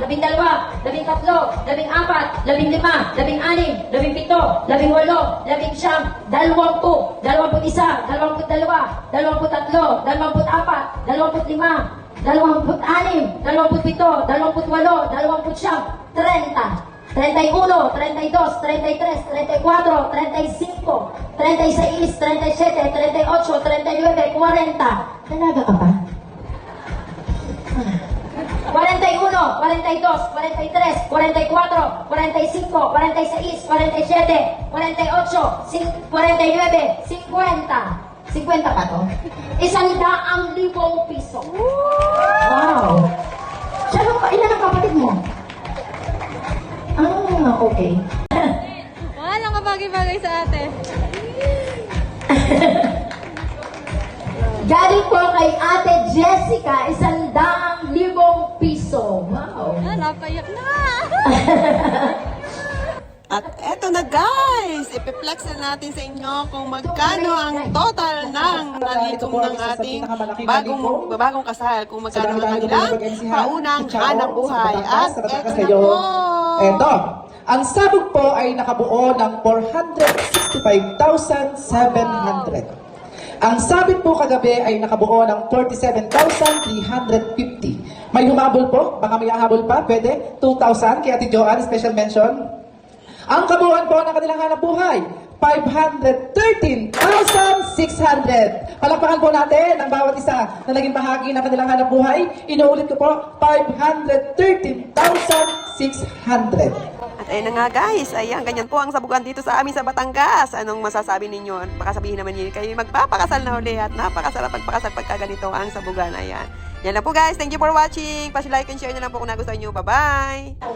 12, 13, 14, 15, 16, 17, 18, 19, 20, 21, 22, 23, 24, 25, 26, 27, 28, 29, 30, 31, 32, 33, 34, 35, 36, 37, 38, 39, 40. Dalaga ka pa? 41, 42, 43, 44, 45, 46, 47, 48, 49, 50. 50 pa to? 100,000 piso. Wow! Siya, ilan ang kapatid mo? Ah, okay. Walang kabagay-bagay sa ate. Galing po kay Ate Jessica, 100,000 piso. Wow. Napayak na. At eto na guys, ipiplex na natin sa inyo kung magkano ang total ng nalikom ng ating bagong kasal. Kung magkano ang kanilang paunang hanap buhay. At eto na po. Eto, ang sabog po ay nakabuo ng 465,700. Ang sabit po kagabi ay nakabuo ng 47,350. May humabol po? Baka may hahabol pa? Pwede? 2,000 kay Ate Joanne, special mention. Ang kabuuan po ng kanilang hanap buhay, 513,600. Palakpakan po natin ang bawat isa na naging bahagi ng kanilang hanap buhay. Inuulit ko po, 513,600. At ayun na nga guys, ayan, ganyan po ang sabugan dito sa amin sa Batangas. Anong masasabi ninyo? Baka sabihin naman niyo kayo magpapakasal na uli at napakasarap magpakasal pagka ganito ang sabugan. Ayan. Yan lang po guys, thank you for watching. Pasi-like and share na lang po kung nagustuhan niyo. Bye-bye!